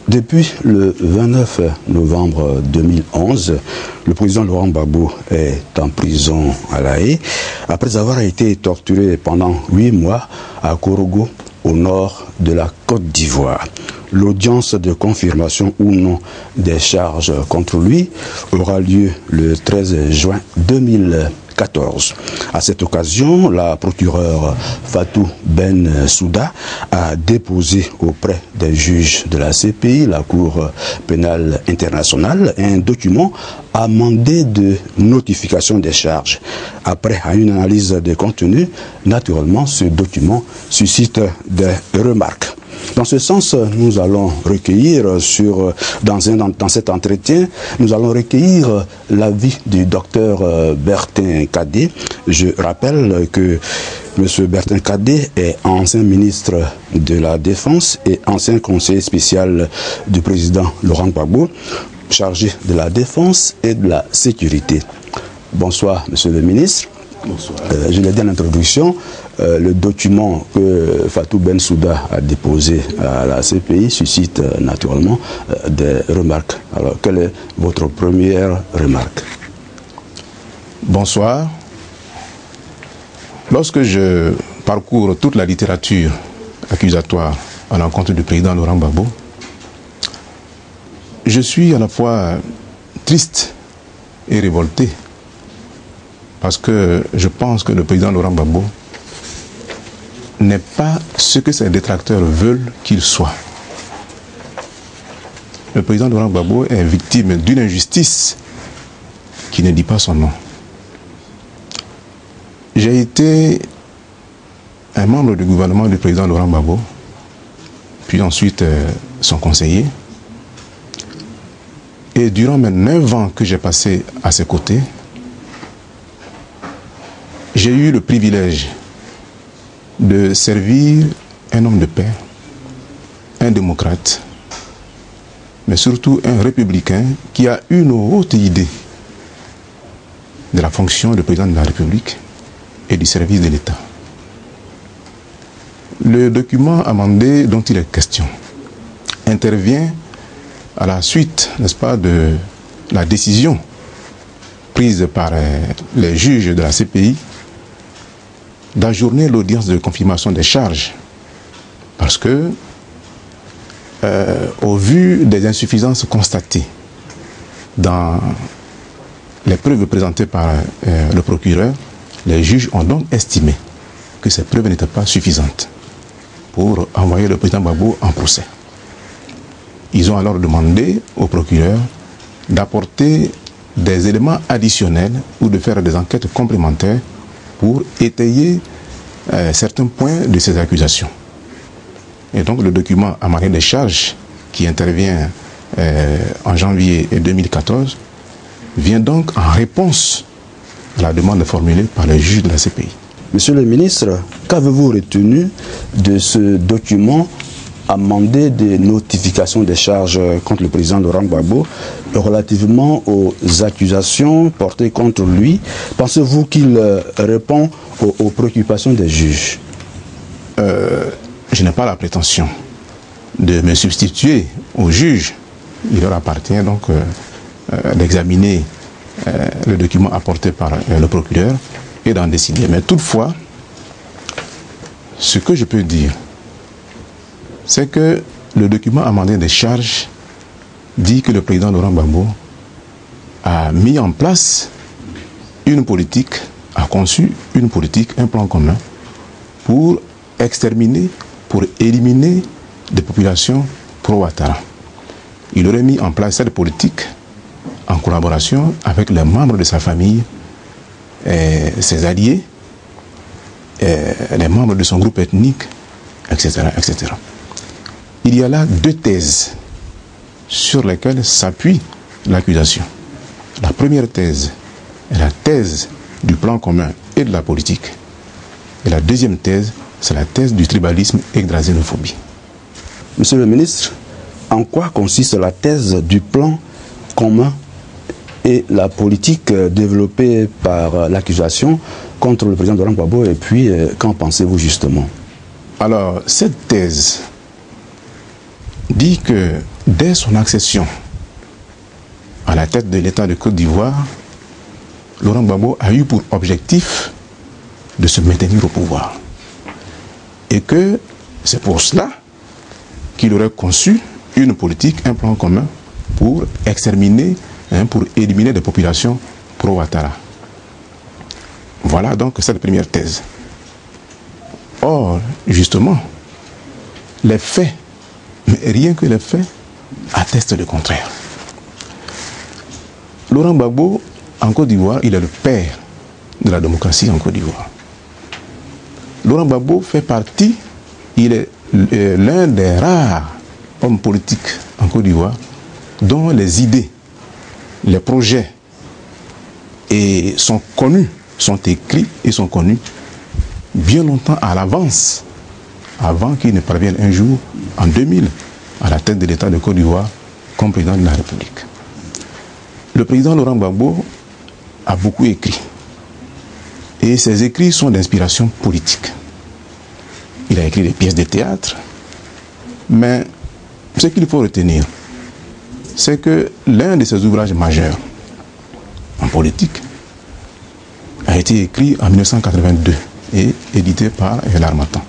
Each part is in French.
Depuis le 29 novembre 2011, le président Laurent Gbagbo est en prison à La Haye après avoir été torturé pendant 8 mois à Korogo, au nord de la Côte d'Ivoire. L'audience de confirmation ou non des charges contre lui aura lieu le 13 juin 2014. À cette occasion, la procureure Fatou Bensouda a déposé auprès des juges de la CPI, la Cour pénale internationale, un document amendé de notification des charges. Après une analyse des contenus, naturellement, ce document suscite des remarques. Dans ce sens, nous allons recueillir dans cet entretien, nous allons recueillir l'avis du docteur Bertin Kadé. Je rappelle que M. Bertin Kadé est ancien ministre de la Défense et ancien conseiller spécial du président Laurent Gbagbo, chargé de la Défense et de la Sécurité. Bonsoir, Monsieur le ministre. Bonsoir. Je l'ai dit en introduction, le document que Fatou Bensouda a déposé à la CPI suscite naturellement des remarques. Alors, quelle est votre première remarque? Bonsoir. Lorsque je parcours toute la littérature accusatoire à l'encontre du président Laurent Gbagbo, je suis à la fois triste et révolté parce que je pense que le président Laurent Gbagbo n'est pas ce que ses détracteurs veulent qu'il soit. Le président Laurent Gbagbo est victime d'une injustice qui ne dit pas son nom. J'ai été un membre du gouvernement du président Laurent Gbagbo, puis ensuite son conseiller. Et durant mes 9 ans que j'ai passé à ses côtés, j'ai eu le privilège de servir un homme de paix, un démocrate, mais surtout un républicain qui a une haute idée de la fonction de président de la République et du service de l'État. Le document amendé dont il est question intervient à la suite, n'est-ce pas, de la décision prise par les juges de la CPI d'ajourner l'audience de confirmation des charges parce que, au vu des insuffisances constatées dans les preuves présentées par le procureur, les juges ont donc estimé que ces preuves n'étaient pas suffisantes pour envoyer le président Gbagbo en procès. Ils ont alors demandé au procureur d'apporter des éléments additionnels ou de faire des enquêtes complémentaires pour étayer certains points de ces accusations. Et donc le document amendé des charges qui intervient en janvier 2014 vient donc en réponse à la demande formulée par les juges de la CPI. Monsieur le ministre, qu'avez-vous retenu de ce document amendé de notification des charges contre le président Laurent Gbagbo relativement aux accusations portées contre lui? Pensez-vous qu'il répond aux préoccupations des juges? Je n'ai pas la prétention de me substituer aux juges. Il leur appartient donc d'examiner le document apporté par le procureur et d'en décider. Mais toutefois, ce que je peux dire, c'est que le document amendé des charges dit que le président Laurent Gbagbo a mis en place une politique, a conçu une politique, un plan commun pour exterminer, pour éliminer des populations pro-Ouattara. Il aurait mis en place cette politique en collaboration avec les membres de sa famille, ses alliés, les membres de son groupe ethnique, etc., etc. Il y a là 2 thèses sur lesquelles s'appuie l'accusation. La première thèse est la thèse du plan commun et de la politique. Et la deuxième thèse, c'est la thèse du tribalisme et de la xénophobie. Monsieur le ministre, en quoi consiste la thèse du plan commun et la politique développée par l'accusation contre le président Laurent Gbagbo, et puis qu'en pensez-vous justement? Alors, cette thèse dit que dès son accession à la tête de l'État de Côte d'Ivoire, Laurent Gbagbo a eu pour objectif de se maintenir au pouvoir. Et que c'est pour cela qu'il aurait conçu une politique, un plan commun pour exterminer, pour éliminer des populations pro-Ouattara. Voilà donc cette première thèse. Or, justement, les faits, mais rien que les faits, attestent le contraire. Laurent Gbagbo, en Côte d'Ivoire, il est le père de la démocratie en Côte d'Ivoire. Laurent Gbagbo fait partie, il est l'un des rares hommes politiques en Côte d'Ivoire dont les idées, les projets sont connus, sont écrits et sont connus bien longtemps à l'avance, avant qu'il ne parvienne un jour, en 2000, à la tête de l'État de Côte d'Ivoire comme président de la République. Le président Laurent Gbagbo a beaucoup écrit. Et ses écrits sont d'inspiration politique. Il a écrit des pièces de théâtre. Mais ce qu'il faut retenir, c'est que l'un de ses ouvrages majeurs en politique a été écrit en 1982 et édité par L'Harmattan.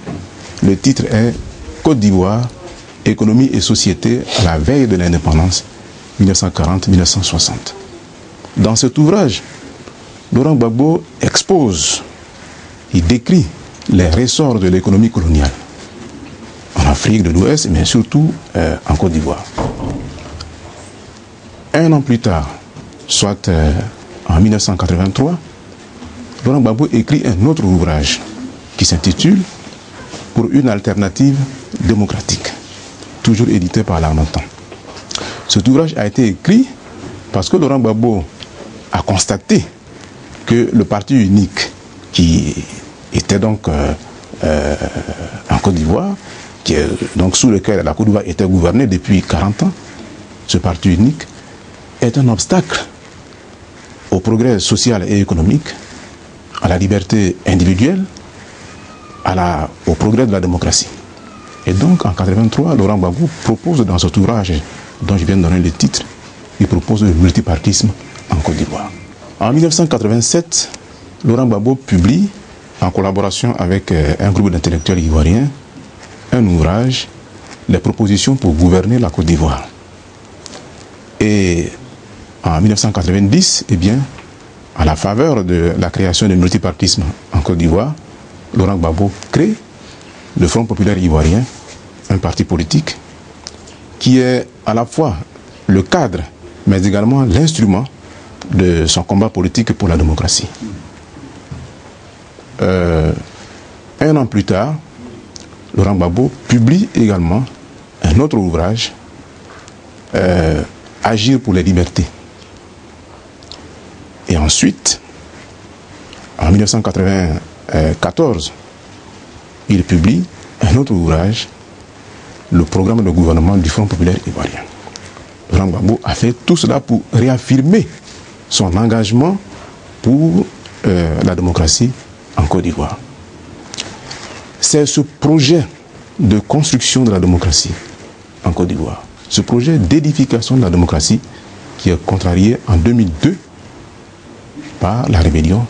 Le titre est Côte d'Ivoire, économie et société à la veille de l'indépendance 1940-1960. Dans cet ouvrage, Laurent Gbagbo expose, il décrit les ressorts de l'économie coloniale en Afrique de l'Ouest, mais surtout en Côte d'Ivoire. Un an plus tard, soit en 1983, Laurent Gbagbo écrit un autre ouvrage qui s'intitule « Pour une alternative démocratique », toujours édité par L'Harmattan. Cet ouvrage a été écrit parce que Laurent Gbagbo a constaté que le parti unique qui était donc en Côte d'Ivoire, donc sous lequel la Côte d'Ivoire était gouvernée depuis 40 ans, ce parti unique est un obstacle au progrès social et économique, à la liberté individuelle, au progrès de la démocratie. Et donc en 1983, Laurent Gbagbo propose dans cet ouvrage dont je viens de donner le titre, il propose le multipartisme en Côte d'Ivoire. En 1987, Laurent Gbagbo publie, en collaboration avec un groupe d'intellectuels ivoiriens, un ouvrage, Les propositions pour gouverner la Côte d'Ivoire. Et en 1990, eh bien, à la faveur de la création du multipartisme en Côte d'Ivoire, Laurent Gbagbo crée le Front populaire ivoirien, un parti politique qui est à la fois le cadre, mais également l'instrument de son combat politique pour la démocratie. Un an plus tard, Laurent Gbagbo publie également un autre ouvrage, Agir pour les libertés. Et ensuite, en 1994, il publie un autre ouvrage, le programme de gouvernement du Front populaire ivoirien. Laurent Gbagbo a fait tout cela pour réaffirmer son engagement pour la démocratie en Côte d'Ivoire. C'est ce projet de construction de la démocratie en Côte d'Ivoire, ce projet d'édification de la démocratie qui est contrarié en 2002 par la rébellion,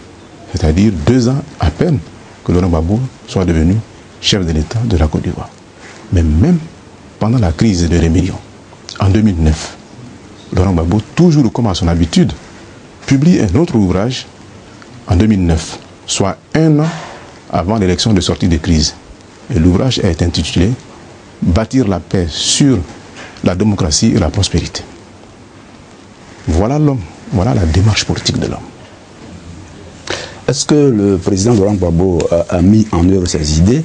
c'est-à-dire 2 ans à peine que Laurent Gbagbo soit devenu chef de l'État de la Côte d'Ivoire. Mais même pendant la crise de rébellion, en 2009, Laurent Gbagbo, toujours comme à son habitude, publie un autre ouvrage en 2009, soit 1 an avant l'élection de sortie de crise. Et l'ouvrage est intitulé « Bâtir la paix sur la démocratie et la prospérité ». Voilà l'homme, voilà la démarche politique de l'homme. Est-ce que le président Laurent Gbagbo a mis en œuvre ses idées?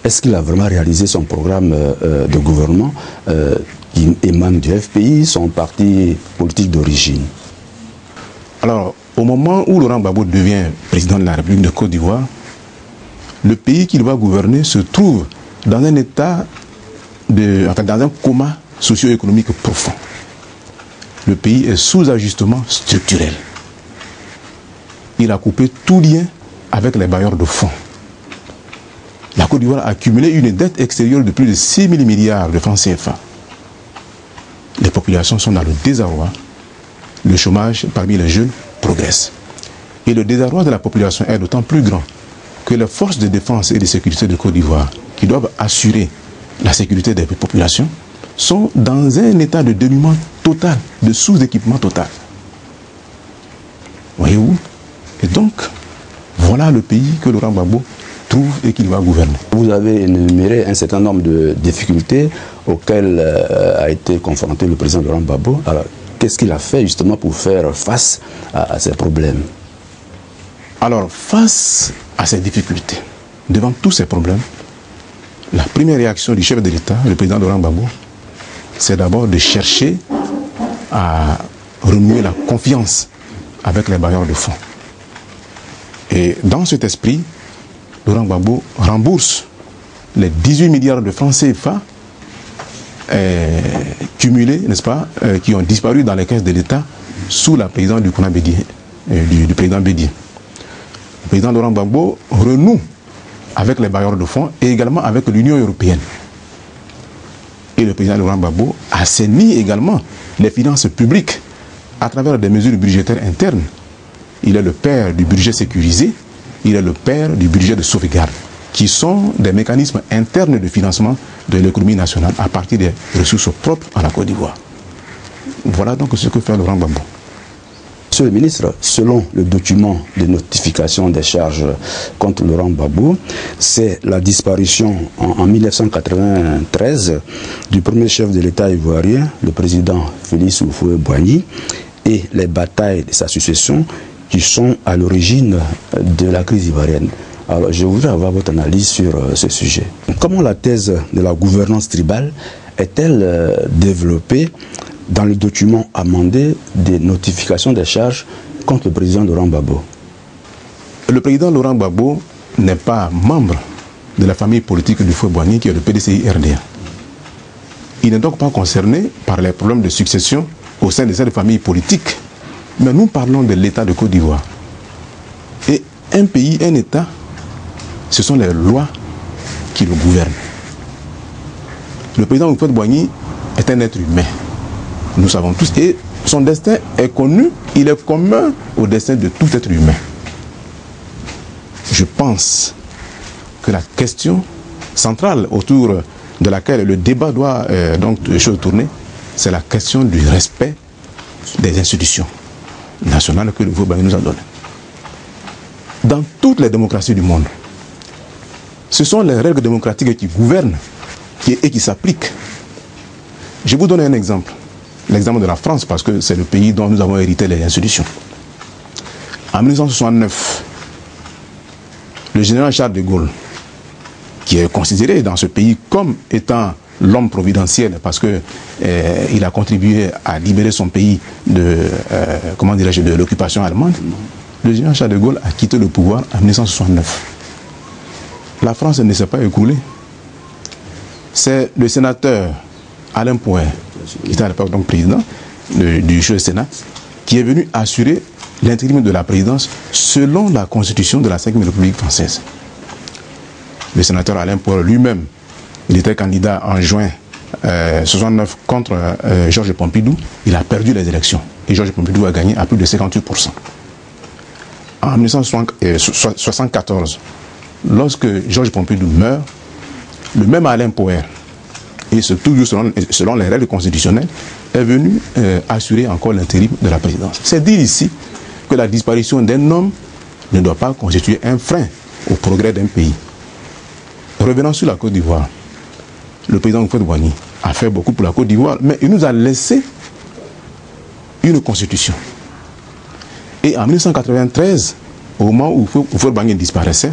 Est-ce qu'il a vraiment réalisé son programme de gouvernement qui émane du FPI, son parti politique d'origine? Alors, au moment où Laurent Gbagbo devient président de la République de Côte d'Ivoire, le pays qu'il va gouverner se trouve dans un état dans un coma socio-économique profond. Le pays est sous ajustement structurel. Il a coupé tout lien avec les bailleurs de fonds. La Côte d'Ivoire a accumulé une dette extérieure de plus de 6 000 milliards de francs CFA. populations sont dans le désarroi, le chômage parmi les jeunes progresse. Et le désarroi de la population est d'autant plus grand que les forces de défense et de sécurité de Côte d'Ivoire, qui doivent assurer la sécurité des populations, sont dans un état de dénuement total, de sous-équipement total. Voyez-vous? Et donc, voilà le pays que Laurent Gbagbo trouve et qu'il va gouverner. Vous avez énuméré un certain nombre de difficultés auxquelles a été confronté le président Laurent Gbagbo. Alors, qu'est-ce qu'il a fait justement pour faire face à ces problèmes? Alors, face à ces difficultés, devant tous ces problèmes, la première réaction du chef de l'État, le président Laurent Gbagbo, c'est d'abord de chercher à renouer la confiance avec les bailleurs de fonds. Et dans cet esprit, Laurent Gbagbo rembourse les 18 milliards de francs CFA cumulés, n'est-ce pas, qui ont disparu dans les caisses de l'État sous la présidence du président Bédié. Le président Laurent Gbagbo renoue avec les bailleurs de fonds et également avec l'Union européenne. Et le président Laurent Gbagbo assainit également les finances publiques à travers des mesures budgétaires internes. Il est le père du budget sécurisé, il est le père du budget de sauvegarde, qui sont des mécanismes internes de financement de l'économie nationale à partir des ressources propres à la Côte d'Ivoire. Voilà donc ce que fait Laurent Gbagbo. Monsieur le ministre, selon le document de notification des charges contre Laurent Gbagbo, c'est la disparition en 1993 du premier chef de l'État ivoirien, le président Félix Houphouët-Boigny, et les batailles de sa succession qui sont à l'origine de la crise ivoirienne. Alors, je voudrais avoir votre analyse sur ce sujet. Comment la thèse de la gouvernance tribale est-elle développée dans le document amendé des notifications des charges contre le président Laurent Gbagbo? Le président Laurent Gbagbo n'est pas membre de la famille politique du Houphouët-Boigny qui est le PDCI-RDA. Il n'est donc pas concerné par les problèmes de succession au sein de cette famille politique. Mais nous parlons de l'État de Côte d'Ivoire. Et un pays, un État, ce sont les lois qui le gouvernent. Le président Houphouët-Boigny est un être humain. Nous savons tous. Et son destin est connu, il est commun au destin de tout être humain. Je pense que la question centrale autour de laquelle le débat doit donc se tourner, c'est la question du respect des institutions nationales que le Houphouët-Boigny nous a données. Dans toutes les démocraties du monde, ce sont les règles démocratiques qui gouvernent et qui s'appliquent. Je vous donne un exemple. L'exemple de la France, parce que c'est le pays dont nous avons hérité les institutions. En 1969, le général Charles de Gaulle, qui est considéré dans ce pays comme étant l'homme providentiel, parce qu'il a contribué à libérer son pays de, comment dirais-je, de l'occupation allemande, le général Charles de Gaulle a quitté le pouvoir en 1969. La France ne s'est pas écoulée. C'est le sénateur Alain Poher, qui était à l'époque donc président du Sénat, qui est venu assurer l'intérim de la présidence selon la constitution de la 5e République française. Le sénateur Alain Poher lui-même, il était candidat en juin 69 contre Georges Pompidou. Il a perdu les élections et Georges Pompidou a gagné à plus de 58%. En 1974, lorsque Georges Pompidou meurt, le même Alain Poher, et toujours selon les règles constitutionnelles, est venu assurer encore l'intérim de la présidence. C'est dire ici que la disparition d'un homme ne doit pas constituer un frein au progrès d'un pays. Revenons sur la Côte d'Ivoire. Le président Houphouët-Boigny a fait beaucoup pour la Côte d'Ivoire, mais il nous a laissé une constitution. Et en 1993, au moment où Houphouët-Boigny disparaissait,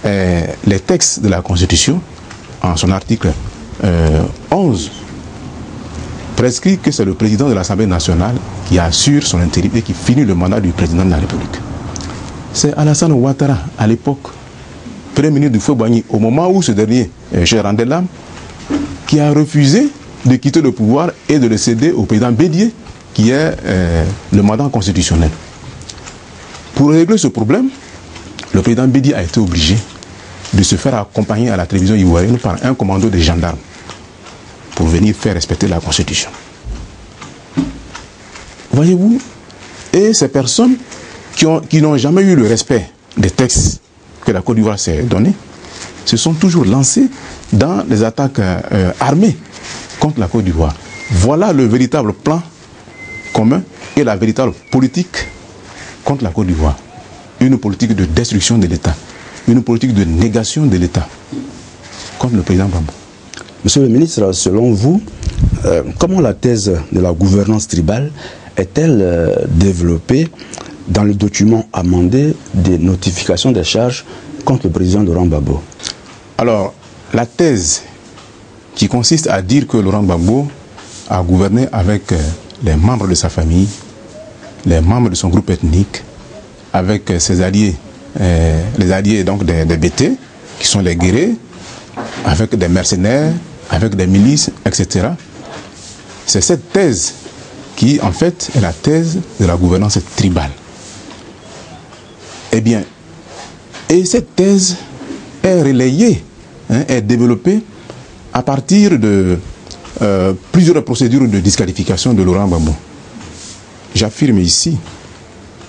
les textes de la constitution, en son article 11, prescrit que c'est le président de l'Assemblée nationale qui assure son intérim et qui finit le mandat du président de la République. C'est Alassane Ouattara, à l'époque, premier ministre du Houphouët-Boigny, au moment où ce dernier rendait l'âme, qui a refusé de quitter le pouvoir et de le céder au président Bédié, qui est le mandat constitutionnel. Pour régler ce problème, le président Bédié a été obligé de se faire accompagner à la télévision ivoirienne par un commando de gendarmes pour venir faire respecter la Constitution. Voyez-vous, et ces personnes qui n'ont jamais eu le respect des textes que la Côte d'Ivoire s'est donné, se sont toujours lancés dans des attaques armées contre la Côte d'Ivoire. Voilà le véritable plan commun et la véritable politique contre la Côte d'Ivoire. Une politique de destruction de l'État, une politique de négation de l'État contre le président Gbagbo. Monsieur le ministre, selon vous, comment la thèse de la gouvernance tribale est-elle développée dans le document amendé des notifications des charges contre le président Laurent Gbagbo? Alors, la thèse qui consiste à dire que Laurent Gbagbo a gouverné avec les membres de sa famille, les membres de son groupe ethnique, avec ses alliés, les alliés donc des BT, qui sont les guerriers, avec des mercenaires, avec des milices, etc. C'est cette thèse qui, en fait, est la thèse de la gouvernance tribale. Eh bien, et cette thèse est relayée, est développée à partir de plusieurs procédures de disqualification de Laurent Gbagbo. J'affirme ici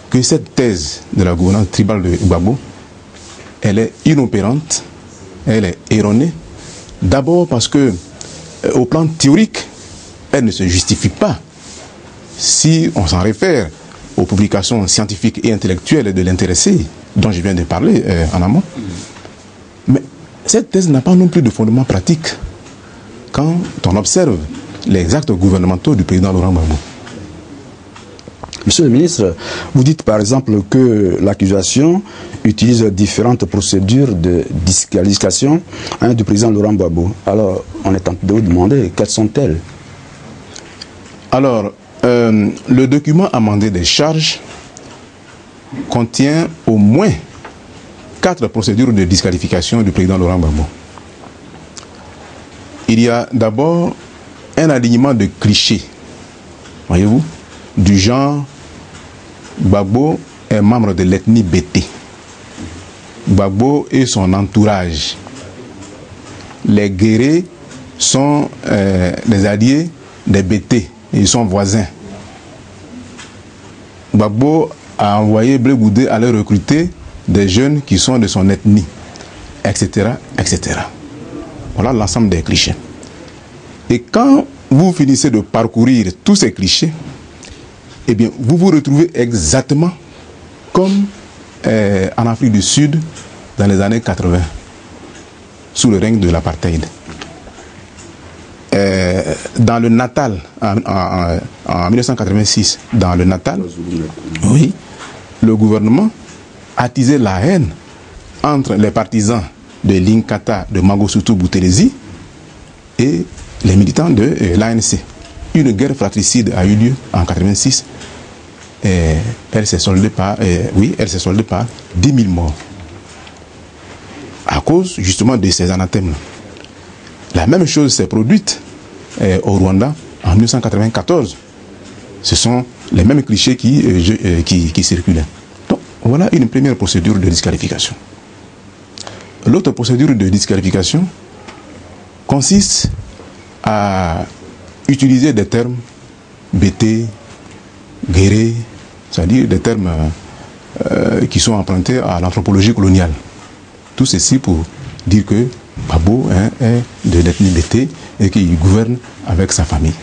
que cette thèse de la gouvernance tribale de Gbagbo, elle est inopérante, elle est erronée. D'abord parce que, au plan théorique, elle ne se justifie pas. Si on s'en réfère aux publications scientifiques et intellectuelles de l'intéressé, dont je viens de parler en amont, mais cette thèse n'a pas non plus de fondement pratique quand on observe les actes gouvernementaux du président Laurent Gbagbo. Monsieur le ministre, vous dites par exemple que l'accusation utilise différentes procédures de disqualification du président Laurent Gbagbo. Alors, on est tenté de vous demander quelles sont-elles? Alors, le document amendé des charges contient au moins 4 procédures de disqualification du président Laurent Gbagbo. Il y a d'abord un alignement de clichés, voyez-vous, du genre Gbagbo est membre de l'ethnie BT. Gbagbo et son entourage. Les guerriers sont les alliés des BT, ils sont voisins. Gbagbo a envoyé Blé Goudé aller recruter des jeunes qui sont de son ethnie, etc., etc. Voilà l'ensemble des clichés. Et quand vous finissez de parcourir tous ces clichés, eh bien, vous vous retrouvez exactement comme en Afrique du Sud dans les années 80, sous le règne de l'apartheid. Dans le Natal, en 1986, dans le Natal, oui, le gouvernement attisait la haine entre les partisans de l'Inkatha de Mangosuthu Buthelezi et les militants de l'ANC. Une guerre fratricide a eu lieu en 1986. Elle s'est soldée par, elle s'est soldée par 10 000 morts. À cause justement de ces anathèmes. La même chose s'est produite au Rwanda en 1994. Ce sont les mêmes clichés qui circulaient. Donc voilà une première procédure de disqualification. L'autre procédure de disqualification consiste à utiliser des termes BT, guéré, c'est-à-dire des termes qui sont empruntés à l'anthropologie coloniale. Tout ceci pour dire que Gbagbo est de l'ethnie BT et qu'il gouverne avec sa famille.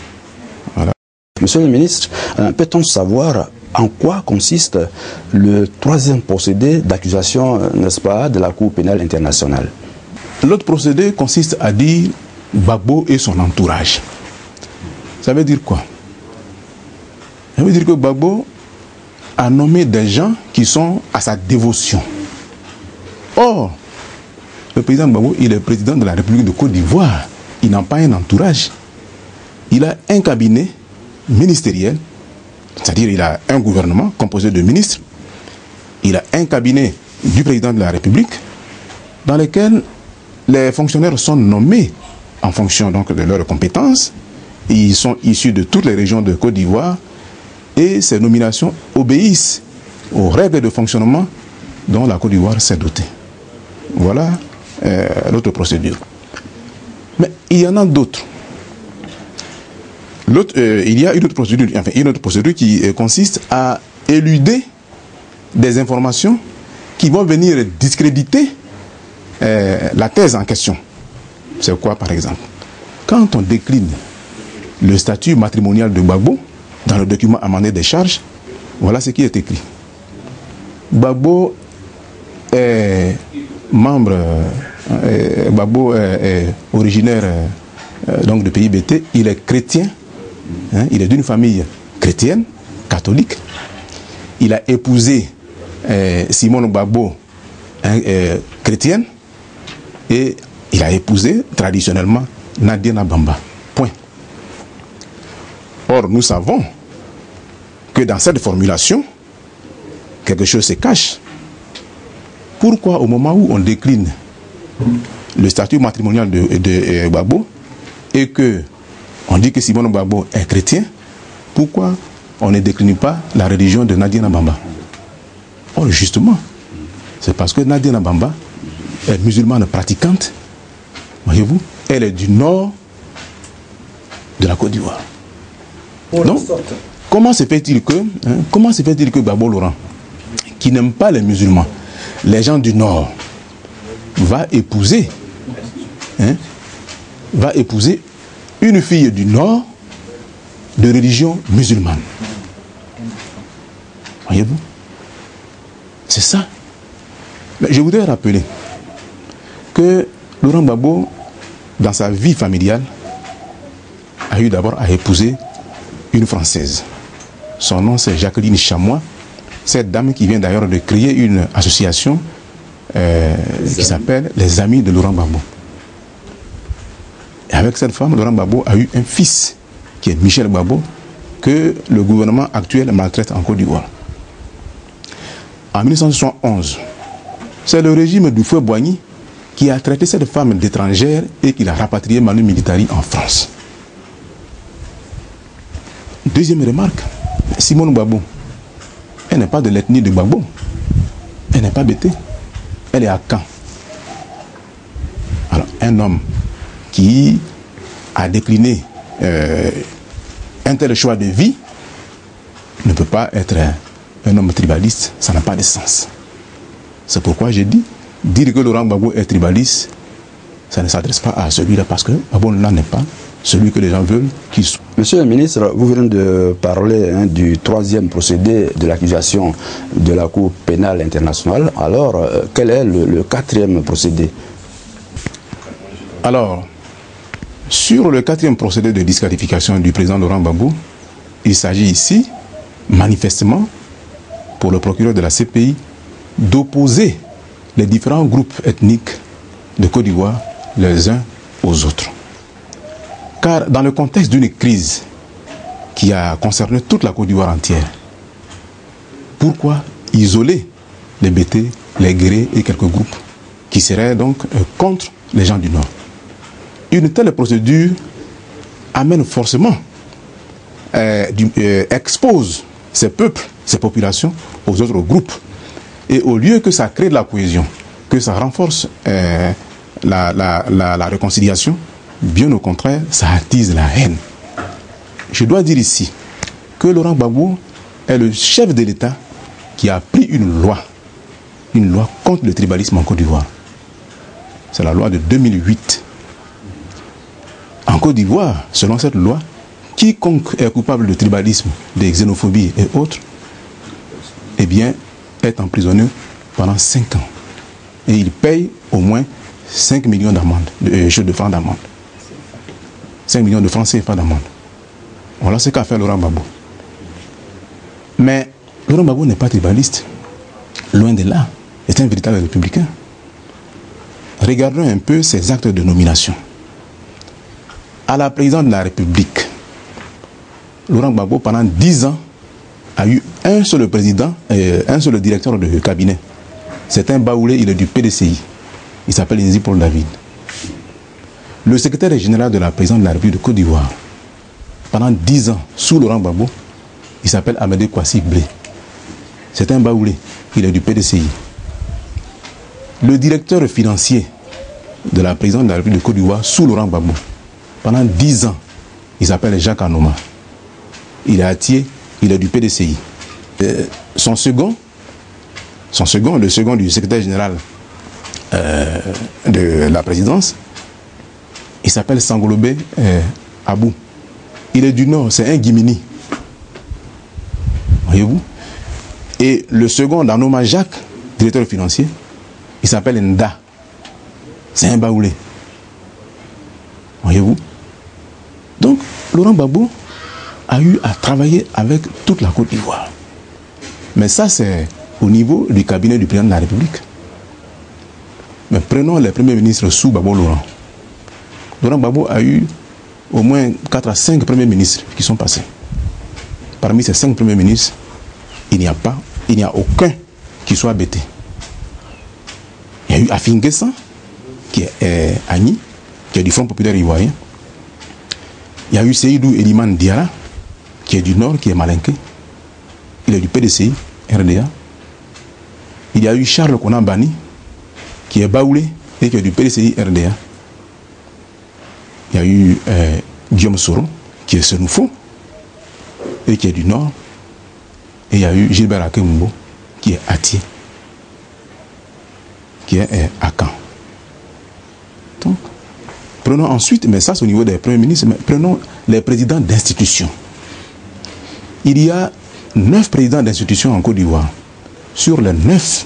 Voilà. Monsieur le ministre, peut-on savoir en quoi consiste le troisième procédé d'accusation, n'est-ce pas, de la Cour pénale internationale? L'autre procédé consiste à dire Gbagbo et son entourage. Ça veut dire quoi? Ça veut dire que Gbagbo a nommé des gens qui sont à sa dévotion. Or, le président Gbagbo, il est président de la République de Côte d'Ivoire. Il n'a pas un entourage. Il a un cabinet ministériel, c'est-à-dire il a un gouvernement composé de ministres. Il a un cabinet du président de la République dans lequel les fonctionnaires sont nommés en fonction donc de leurs compétences. Ils sont issus de toutes les régions de Côte d'Ivoire et ces nominations obéissent aux règles de fonctionnement dont la Côte d'Ivoire s'est dotée. Voilà l'autre procédure. Mais il y en a d'autres. Il y a une autre procédure qui consiste à éluder des informations qui vont venir discréditer la thèse en question. C'est quoi, par exemple? Quand on décline le statut matrimonial de Gbagbo dans le document amendé des charges, voilà ce qui est écrit. Gbagbo est membre, Gbagbo est originaire donc de pays BT, il est chrétien, hein, il est d'une famille chrétienne, catholique. Il a épousé Simone Gbagbo, chrétienne, et il a épousé traditionnellement Nadiena Bamba. Point. Or, nous savons que dans cette formulation, quelque chose se cache. Pourquoi, au moment où on décline le statut matrimonial de Gbagbo et que on dit que Simone Gbagbo est chrétien, pourquoi on ne décline pas la religion de Nadiena Bamba? Or, justement, c'est parce que Nadiena Bamba est musulmane pratiquante, voyez-vous, elle est du nord de la Côte d'Ivoire. Donc, comment se fait-il que Gbagbo Laurent, qui n'aime pas les musulmans, les gens du nord, va épouser une fille du nord de religion musulmane? Voyez-vous? C'est ça. Mais je voudrais rappeler que Laurent Gbagbo, dans sa vie familiale, a eu d'abord à épouser une Française. Son nom, c'est Jacqueline Chamois. Cette dame qui vient d'ailleurs de créer une association qui s'appelle les Amis de Laurent Gbagbo. Et avec cette femme, Laurent Gbagbo a eu un fils, qui est Michel Gbagbo, que le gouvernement actuel maltraite en Côte d'Ivoire. En 1971, c'est le régime du feu Boigny qui a traité cette femme d'étrangère et qui l'a rapatriée Manu Militari en France. Deuxième remarque, Simone Gbagbo, elle n'est pas de l'ethnie de Gbagbo, elle n'est pas bêtée, elle est à Caen. Alors, un homme qui a décliné un tel choix de vie ne peut pas être un homme tribaliste, ça n'a pas de sens. C'est pourquoi j'ai dit, dire que Laurent Gbagbo est tribaliste, ça ne s'adresse pas à celui-là, parce que Gbagbo là n'est pas celui que les gens veulent qu'il soit. Monsieur le ministre, vous venez de parler du troisième procédé de l'accusation de la Cour pénale internationale. Alors, quel est le quatrième procédé? Alors, sur le quatrième procédé de disqualification du président Laurent Gbagbo, il s'agit ici, manifestement, pour le procureur de la CPI, d'opposer les différents groupes ethniques de Côte d'Ivoire les uns aux autres. Car dans le contexte d'une crise qui a concerné toute la Côte d'Ivoire entière, pourquoi isoler les BT, les Guérés et quelques groupes qui seraient donc contre les gens du Nord? Une telle procédure amène forcément, expose ces peuples, ces populations aux autres groupes. Et au lieu que ça crée de la cohésion, que ça renforce la réconciliation, bien au contraire, ça attise la haine. Je dois dire ici que Laurent Gbagbo est le chef de l'État qui a pris une loi contre le tribalisme en Côte d'Ivoire. C'est la loi de 2008. En Côte d'Ivoire, selon cette loi, quiconque est coupable de tribalisme, de xénophobie et autres, eh bien, est emprisonné pendant 5 ans. Et il paye au moins 5 millions d'amende, de francs d'amende. 5 millions de francs CFA d'amende. Voilà ce qu'a fait Laurent Gbagbo. Mais Laurent Gbagbo n'est pas tribaliste. Loin de là. C'est un véritable républicain. Regardons un peu ses actes de nomination. À la présidence de la République, Laurent Gbagbo, pendant 10 ans, a eu un seul président et un seul directeur de cabinet. C'est un Baoulé, il est du PDCI. Il s'appelle Inzi Paul David. Le secrétaire général de la présidence de la République de Côte d'Ivoire, pendant 10 ans, sous Laurent Gbagbo, il s'appelle Amédée Kwasi Blé. C'est un Baoulé, il est du PDCI. Le directeur financier de la présidence de la République de Côte d'Ivoire, sous Laurent Gbagbo, pendant 10 ans, il s'appelle Jacques Anouma. Il est Atié, il est du PDCI. Son second, le second du secrétaire général de la présidence, il s'appelle Sangolobé Abou. Il est du Nord, c'est un Guimini. Voyez-vous? Et le second, Danoma Jacques, directeur financier, il s'appelle Nda. C'est un Baoulé. Voyez-vous? Donc, Laurent Gbagbo a eu à travailler avec toute la Côte d'Ivoire. Mais ça, c'est au niveau du cabinet du président de la République. Mais prenons les premiers ministres sous Gbagbo Laurent. Laurent Gbagbo a eu au moins 4 à 5 premiers ministres qui sont passés. Parmi ces 5 premiers ministres, il n'y a aucun qui soit bêté. Il y a eu Afingessa, qui est Agni, qui est du Front populaire ivoirien. Il y a eu Seydou Eliman Diara, qui est du Nord, qui est malinqué. Il est du PDCI, RDA. Il y a eu Charles Konambani, qui est Baoulé et qui est du PDCI, RDA. Il y a eu Guillaume Soro, qui est Senoufo, et qui est du Nord. Et il y a eu Gilbert Akemumbo, qui est Atié, qui est à Caen. Donc, prenons ensuite, mais ça c'est au niveau des premiers ministres, mais prenons les présidents d'institutions. Il y a 9 présidents d'institutions en Côte d'Ivoire. Sur les 9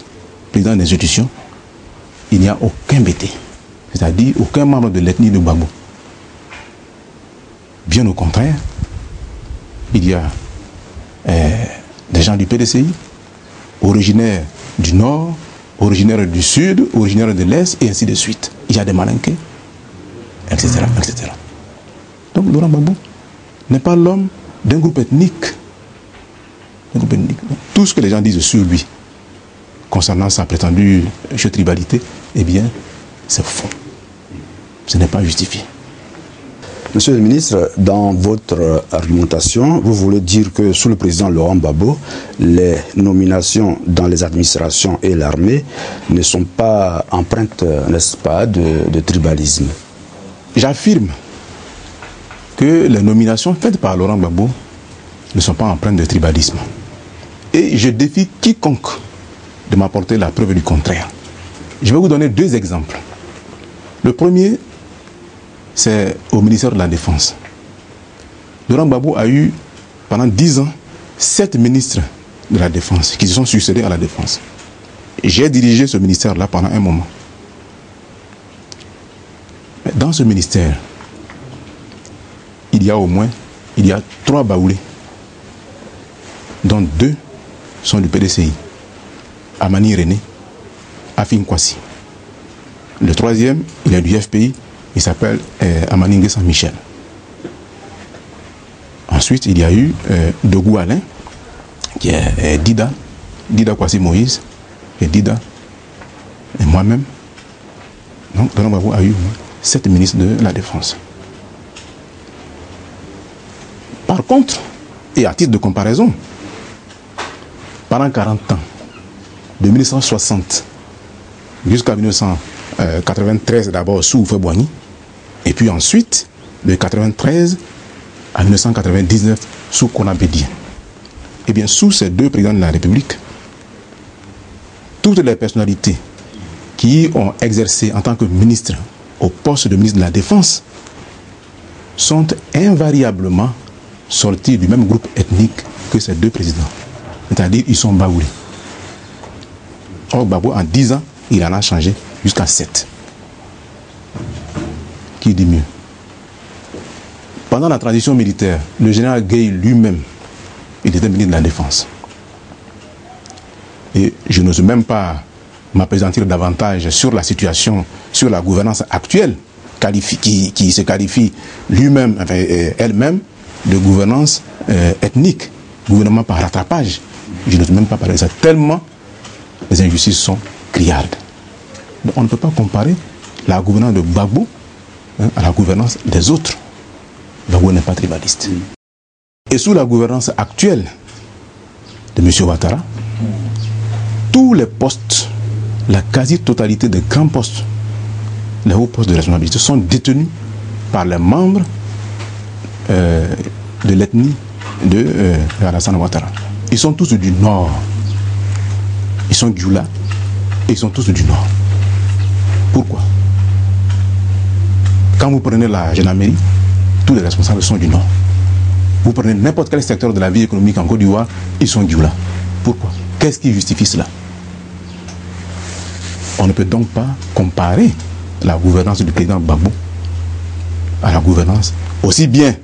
présidents d'institutions, il n'y a aucun BT, c'est-à-dire aucun membre de l'ethnie de Gbagbo. Bien au contraire, il y a des gens du PDCI, originaires du Nord, originaires du Sud, originaires de l'Est, et ainsi de suite. Il y a des malinqués, etc., etc. Donc Laurent Gbagbo n'est pas l'homme d'un groupe ethnique. Tout ce que les gens disent sur lui, concernant sa prétendue tribalité, eh bien, c'est faux. Ce n'est pas justifié. Monsieur le ministre, dans votre argumentation, vous voulez dire que sous le président Laurent Gbagbo, les nominations dans les administrations et l'armée ne sont pas empreintes, n'est-ce pas, de tribalisme. J'affirme que les nominations faites par Laurent Gbagbo ne sont pas empreintes de tribalisme. Et je défie quiconque de m'apporter la preuve du contraire. Je vais vous donner 2 exemples. Le premier, c'est au ministère de la Défense. Laurent Gbagbo a eu, pendant 10 ans, 7 ministres de la Défense qui se sont succédés à la Défense. J'ai dirigé ce ministère-là pendant un moment. Mais dans ce ministère, il y a 3 Baoulés, dont 2 sont du PDCI. Amani René, Afin Kwasi. Le 3e, il est du FPI, il s'appelle Amani Nguessan Michel. Ensuite, il y a eu Dogou Alain, qui est Dida Kwasi Moïse, et Dida, et moi-même. Donc, Laurent Gbagbo a eu 7 ministres de la Défense. Par contre, et à titre de comparaison, pendant 40 ans, de 1960 jusqu'à 1993 d'abord sous Oufé-Boigny, et puis ensuite de 1993 à 1999 sous Konabédien. Et bien sous ces 2 présidents de la République, toutes les personnalités qui ont exercé en tant que ministre au poste de ministre de la Défense sont invariablement sortis du même groupe ethnique que ces 2 présidents. C'est-à-dire ils sont baoulés. Or Gbagbo en 10 ans, il en a changé jusqu'à 7. Qui dit mieux? Pendant la transition militaire, le général Gueye lui-même, il était ministre de la Défense. Et je n'ose même pas m'appesantir davantage sur la situation, sur la gouvernance actuelle, qui se qualifie lui-même, enfin, elle-même, de gouvernance ethnique, gouvernement par rattrapage. Je n'ose même pas parler de ça, tellement les injustices sont criardes. Donc on ne peut pas comparer la gouvernance de Gbagbo à la gouvernance des autres. Gbagbo n'est pas tribaliste. Et sous la gouvernance actuelle de M. Ouattara, tous les postes, la quasi-totalité des grands postes, les hauts postes de responsabilité sont détenus par les membres de l'ethnie de Alassane Ouattara. Ils sont tous du nord. Ils sont Dioula et ils sont tous du nord. Pourquoi? Quand vous prenez la gendarmerie, tous les responsables sont du nord. Vous prenez n'importe quel secteur de la vie économique en Côte d'Ivoire, ils sont Dioula. Pourquoi? Qu'est-ce qui justifie cela? On ne peut donc pas comparer la gouvernance du président Gbagbo à la gouvernance aussi bien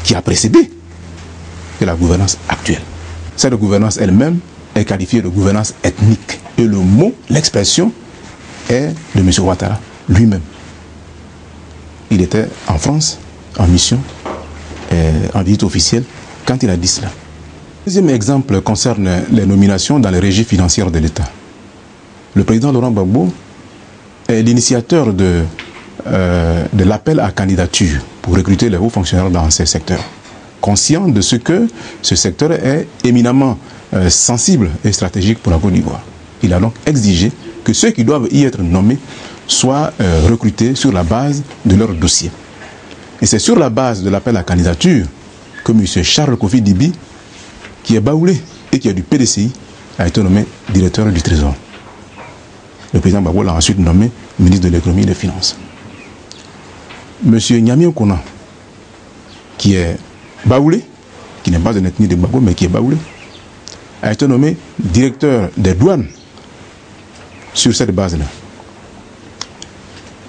qui a précédé que la gouvernance actuelle. Cette gouvernance elle-même est qualifiée de gouvernance ethnique. Et le mot, l'expression est de M. Ouattara lui-même. Il était en France, en mission, en visite officielle, quand il a dit cela. Le deuxième exemple concerne les nominations dans les régies financières de l'État. Le président Laurent Gbagbo est l'initiateur de l'appel à candidature pour recruter les hauts fonctionnaires dans ces secteurs. Conscient de ce que ce secteur est éminemment sensible et stratégique pour la Côte d'Ivoire. Il a donc exigé que ceux qui doivent y être nommés soient recrutés sur la base de leur dossier. Et c'est sur la base de l'appel à candidature que M. Charles Kofi Dibi, qui est baoulé et qui est du PDCI, a été nommé directeur du Trésor. Le président Gbagbo l'a ensuite nommé ministre de l'économie et des finances. M. Nyami Okona, qui est baoulé, qui n'est pas de l'ethnie de Gbagbo, mais qui est baoulé, a été nommé directeur des douanes sur cette base-là.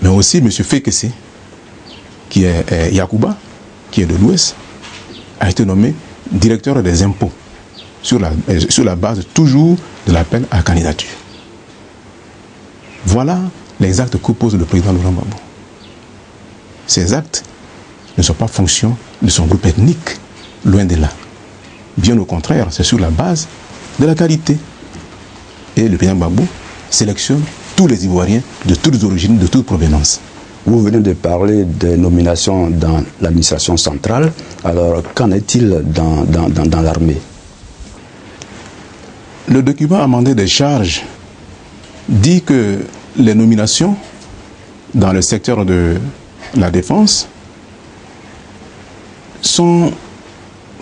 Mais aussi M. Fekese, qui est Yacouba, qui est de l'Ouest, a été nommé directeur des impôts sur la base toujours de l'appel à candidature. Voilà les actes que pose le président Laurent Gbagbo. Ces actes ne sont pas fonction de son groupe ethnique, loin de là. Bien au contraire, c'est sur la base de la qualité. Et le président Gbagbo sélectionne tous les Ivoiriens de toutes origines, de toute provenance. Vous venez de parler des nominations dans l'administration centrale. Alors, qu'en est-il dans l'armée? Le document amendé des charges dit que les nominations dans le secteur de la défense sont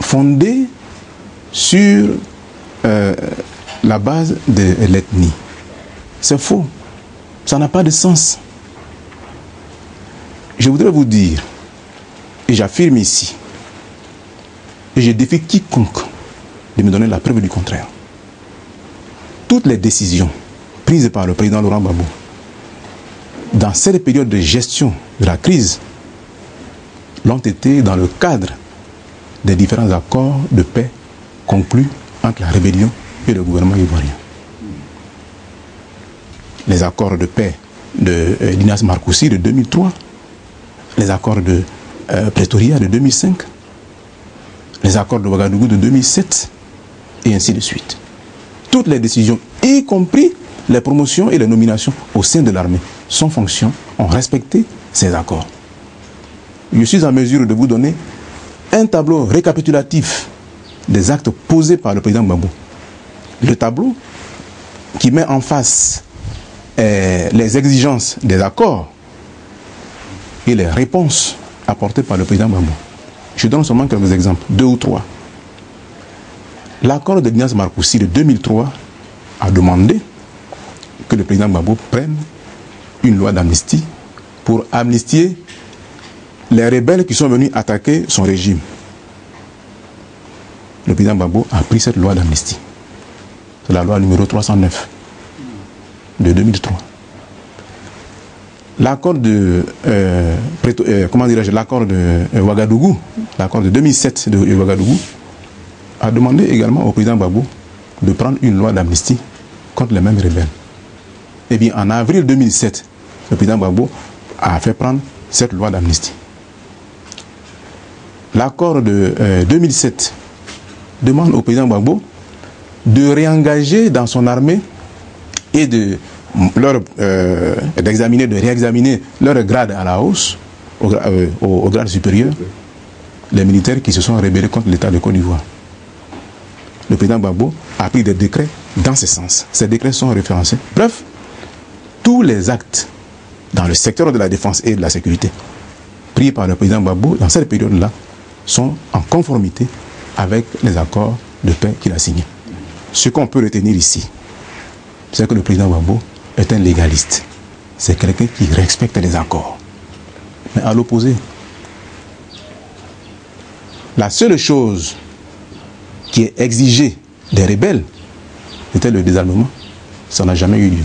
fondées sur la base de l'ethnie. C'est faux. Ça n'a pas de sens. Je voudrais vous dire, et j'affirme ici, et je défie quiconque de me donner la preuve du contraire. Toutes les décisions prises par le président Laurent Gbagbo dans cette période de gestion de la crise l'ont été dans le cadre des différents accords de paix conclus entre la rébellion et le gouvernement ivoirien. Les accords de paix de Dinas Marcoussi de 2003, les accords de Pretoria de 2005, les accords de Ouagadougou de 2007, et ainsi de suite. Toutes les décisions, y compris les promotions et les nominations au sein de l'armée, sans fonction, ont respecté ces accords. Je suis en mesure de vous donner un tableau récapitulatif des actes posés par le président Gbagbo. Le tableau qui met en face les exigences des accords et les réponses apportées par le président Gbagbo. Je donne seulement quelques exemples, 2 ou 3. L'accord de Dinas Marcoussi de 2003 a demandé que le président Gbagbo prenne une loi d'amnistie pour amnistier les rebelles qui sont venus attaquer son régime. Le président Gbagbo a pris cette loi d'amnistie. C'est la loi numéro 309 de 2003. L'accord de l'accord de Ouagadougou, l'accord de 2007 de Ouagadougou, a demandé également au président Gbagbo de prendre une loi d'amnistie contre les mêmes rebelles. Eh bien, en avril 2007, le président Gbagbo a fait prendre cette loi d'amnistie. L'accord de 2007 demande au président Gbagbo de réengager dans son armée et de réexaminer leur grade à la hausse, au grade supérieur, les militaires qui se sont rébellés contre l'État de Côte d'Ivoire. Le président Gbagbo a pris des décrets dans ce sens. Ces décrets sont référencés. Bref, tous les actes dans le secteur de la défense et de la sécurité pris par le président Gbagbo dans cette période-là sont en conformité avec les accords de paix qu'il a signés. Ce qu'on peut retenir ici, c'est que le président Gbagbo est un légaliste. C'est quelqu'un qui respecte les accords. Mais à l'opposé, la seule chose qui est exigée des rebelles, c'était le désarmement. Ça n'a jamais eu lieu.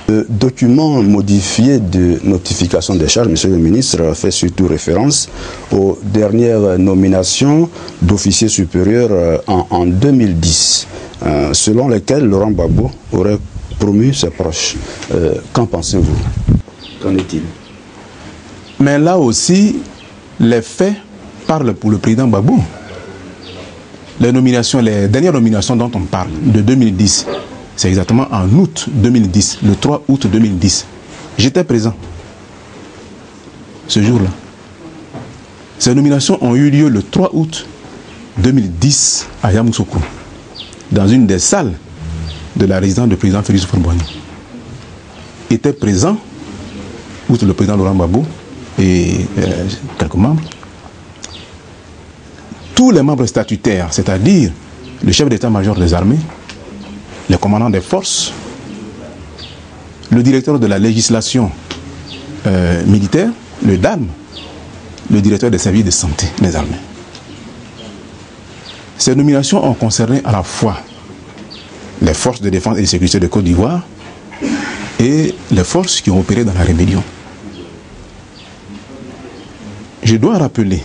Le document modifié de notification des charges, Monsieur le ministre, fait surtout référence aux dernières nominations d'officiers supérieurs en 2010, selon lesquelles Laurent Gbagbo aurait promu ses proches. Qu'en pensez-vous? Qu'en est-il? Mais là aussi, les faits parlent pour le président Gbagbo. Les dernières nominations dont on parle, de 2010, c'est exactement en août 2010, le 3 août 2010. J'étais présent ce jour-là. Ces nominations ont eu lieu le 3 août 2010 à Yamoussoukro, dans une des salles de la résidence du président Félix Houphouët-Boigny. Étaient présents, outre le président Laurent Gbagbo et quelques membres, tous les membres statutaires, c'est-à-dire le chef d'état-major des armées, les commandants des forces, le directeur de la législation militaire, le DAM, le directeur des services de santé des armées. Ces nominations ont concerné à la fois les forces de défense et de sécurité de Côte d'Ivoire et les forces qui ont opéré dans la rébellion. Je dois rappeler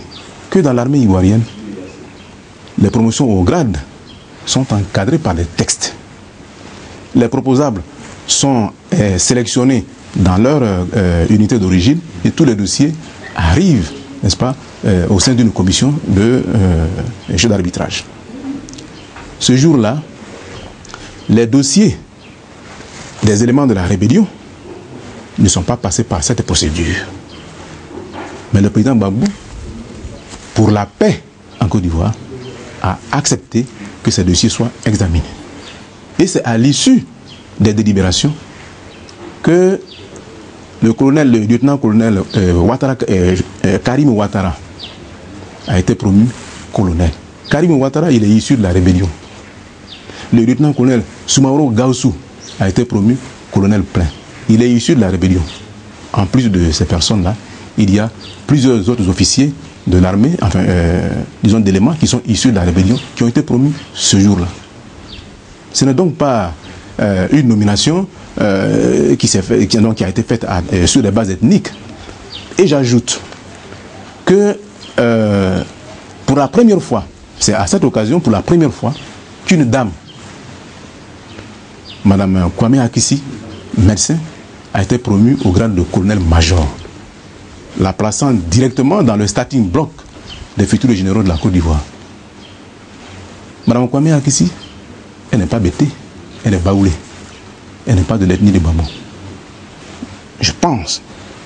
que dans l'armée ivoirienne, les promotions au grade sont encadrées par des textes. Les proposables sont sélectionnés dans leur unité d'origine et tous les dossiers arrivent, n'est-ce pas, au sein d'une commission de jeu d'arbitrage. Ce jour-là, les dossiers des éléments de la rébellion ne sont pas passés par cette procédure. Mais le président Gbagbo, pour la paix en Côte d'Ivoire, a accepté que ces dossiers soient examinés. Et c'est à l'issue des délibérations que le lieutenant-colonel Karim Ouattara a été promu colonel. Karim Ouattara, il est issu de la rébellion. Le lieutenant-colonel Soumaoro Gaussou a été promu colonel plein. Il est issu de la rébellion. En plus de ces personnes-là, il y a plusieurs autres officiers de l'armée, enfin, disons d'éléments qui sont issus de la rébellion, qui ont été promus ce jour-là. Ce n'est donc pas une nomination qui a été faite sur des bases ethniques. Et j'ajoute que pour la première fois, c'est à cette occasion, pour la première fois, qu'une dame, Madame Kwame Akissi, médecin, a été promue au grade de colonel-major, la plaçant directement dans le starting block des futurs généraux de la Côte d'Ivoire. Madame Kwame Akissi, elle n'est pas bêtée, elle est baoulée, elle n'est pas de l'ethnie de Bambo. Je pense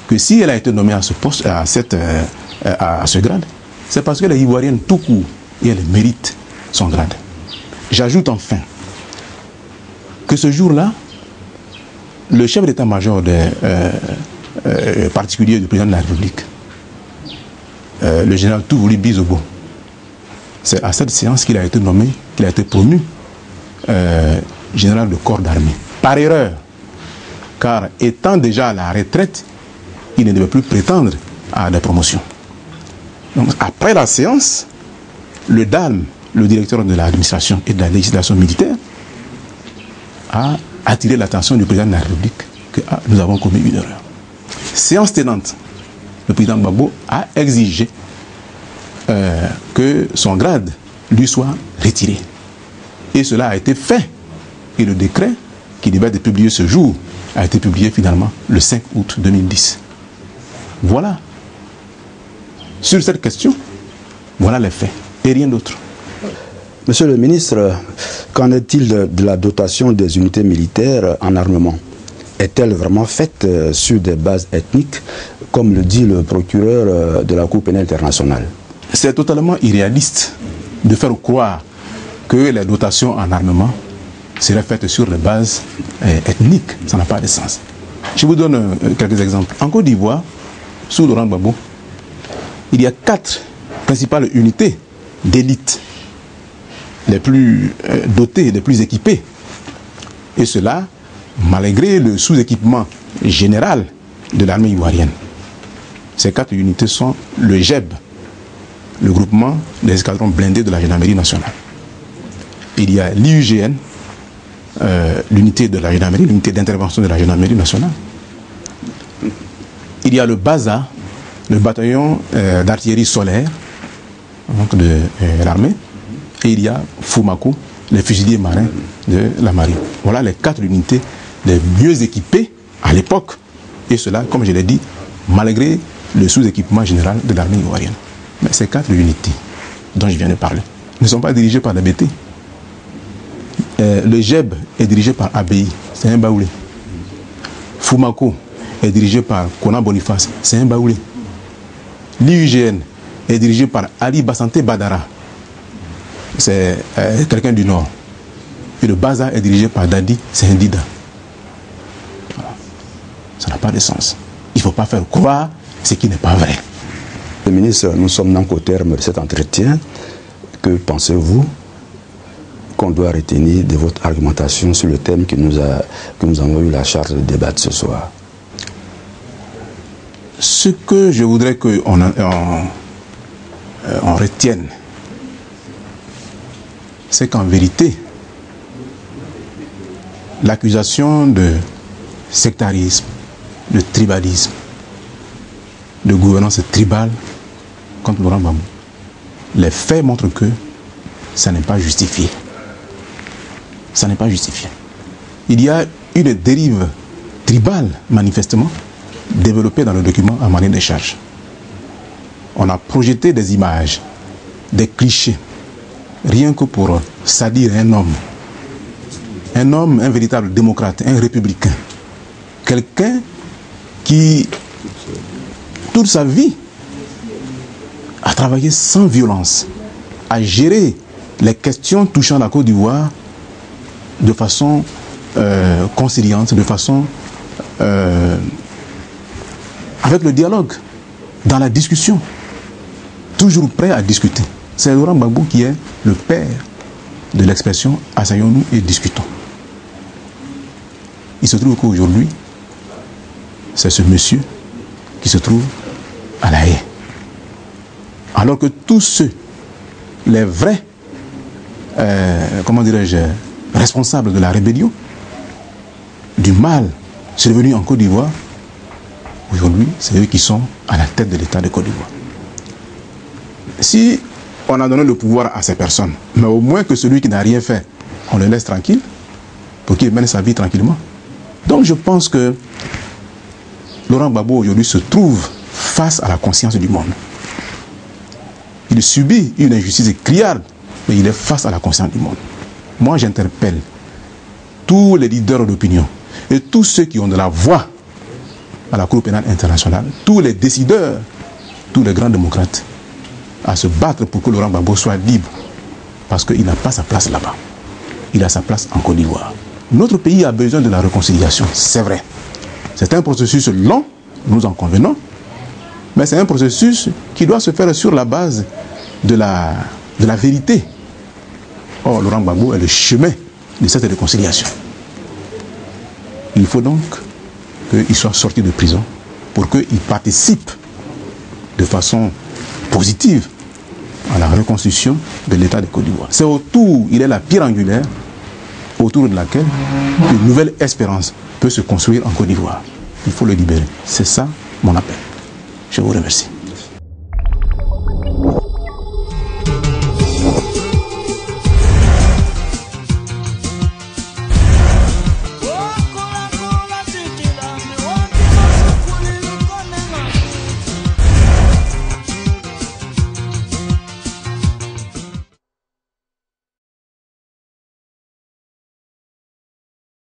que si elle a été nommée à ce poste, à ce grade, c'est parce qu'elle est ivoirienne tout court et elle mérite son grade. J'ajoute enfin que ce jour-là, le chef d'état-major particulier du président de la République, le général Touvouli Bizobo, c'est à cette séance qu'il a été nommé, qu'il a été promu général de corps d'armée. Par erreur, car étant déjà à la retraite, il ne devait plus prétendre à des promotions. Donc, après la séance, le DALM, le directeur de l'administration et de la législation militaire, a attiré l'attention du président de la République que nous avons commis une erreur. Séance tenante, le président Gbagbo a exigé que son grade lui soit retiré. Et cela a été fait. Et le décret qui devait être publié ce jour a été publié finalement le 5 août 2010. Voilà. Sur cette question, voilà les faits et rien d'autre. Monsieur le ministre, qu'en est-il de la dotation des unités militaires en armement? Est-elle vraiment faite sur des bases ethniques, comme le dit le procureur de la Cour pénale internationale? C'est totalement irréaliste de faire croire que les dotations en armement seraient faites sur les bases ethniques. Ça n'a pas de sens. Je vous donne quelques exemples. En Côte d'Ivoire, sous Laurent Gbagbo, il y a 4 principales unités d'élite, les plus dotées, les plus équipées. Et cela, malgré le sous-équipement général de l'armée ivoirienne. Ces 4 unités sont le GEB, le groupement des escadrons blindés de la gendarmerie nationale. Il y a l'IUGN, l'unité de la gendarmerie, l'unité d'intervention de la gendarmerie nationale. Il y a le BASA, le bataillon d'artillerie solaire donc de l'armée. Et il y a Fumako, les fusiliers marins de la marine. Voilà les 4 unités les mieux équipées à l'époque. Et cela, comme je l'ai dit, malgré le sous-équipement général de l'armée ivoirienne. Mais ces 4 unités dont je viens de parler ne sont pas dirigées par la BT. Le GEB est dirigé par ABI, c'est un Baoulé. Fumako est dirigé par Kona Boniface, c'est un Baoulé. L'IUGN est dirigé par Ali Bassante Badara, c'est quelqu'un du Nord. Et le BASA est dirigé par Dadi, c'est un Dida. Voilà. Ça n'a pas de sens. Il ne faut pas faire croire ce qui n'est pas vrai. Le ministre, nous sommes donc au terme de cet entretien. Que pensez-vous qu'on doit retenir de votre argumentation sur le thème que nous avons eu la charge de débattre ce soir? Ce que je voudrais qu'on retienne, c'est qu'en vérité, l'accusation de sectarisme, de tribalisme, de gouvernance tribale contre Laurent Gbagbo, les faits montrent que ça n'est pas justifié. Ça n'est pas justifié. Il y a une dérive tribale, manifestement, développée dans le document à manière de charge. On a projeté des images, des clichés, rien que pour salir un homme, un véritable démocrate, un républicain, quelqu'un qui, toute sa vie, a travaillé sans violence, a géré les questions touchant la Côte d'Ivoire de façon conciliante, de façon avec le dialogue, dans la discussion, toujours prêt à discuter. C'est Laurent Gbagbo qui est le père de l'expression « asseyons-nous et discutons ». Il se trouve qu'aujourd'hui, c'est ce monsieur qui se trouve à La Haye. Alors que tous ceux, les vrais, comment dirais-je, responsables de la rébellion, du mal survenu en Côte d'Ivoire, aujourd'hui, c'est eux qui sont à la tête de l'État de Côte d'Ivoire. Si on a donné le pouvoir à ces personnes, mais au moins que celui qui n'a rien fait, on le laisse tranquille, pour qu'il mène sa vie tranquillement. Donc je pense que Laurent Gbagbo aujourd'hui se trouve face à la conscience du monde. Il subit une injustice criarde, mais il est face à la conscience du monde. Moi, j'interpelle tous les leaders d'opinion et tous ceux qui ont de la voix à la Cour pénale internationale, tous les décideurs, tous les grands démocrates, à se battre pour que Laurent Gbagbo soit libre, parce qu'il n'a pas sa place là-bas. Il a sa place en Côte d'Ivoire. Notre pays a besoin de la réconciliation, c'est vrai. C'est un processus long, nous en convenons, mais c'est un processus qui doit se faire sur la base de la vérité. Or, Laurent Gbagbo est le chemin de cette réconciliation. Il faut donc qu'il soit sorti de prison pour qu'il participe de façon positive à la reconstruction de l'État de Côte d'Ivoire. C'est autour, il est la pierre angulaire autour de laquelle une nouvelle espérance peut se construire en Côte d'Ivoire. Il faut le libérer. C'est ça mon appel. Je vous remercie.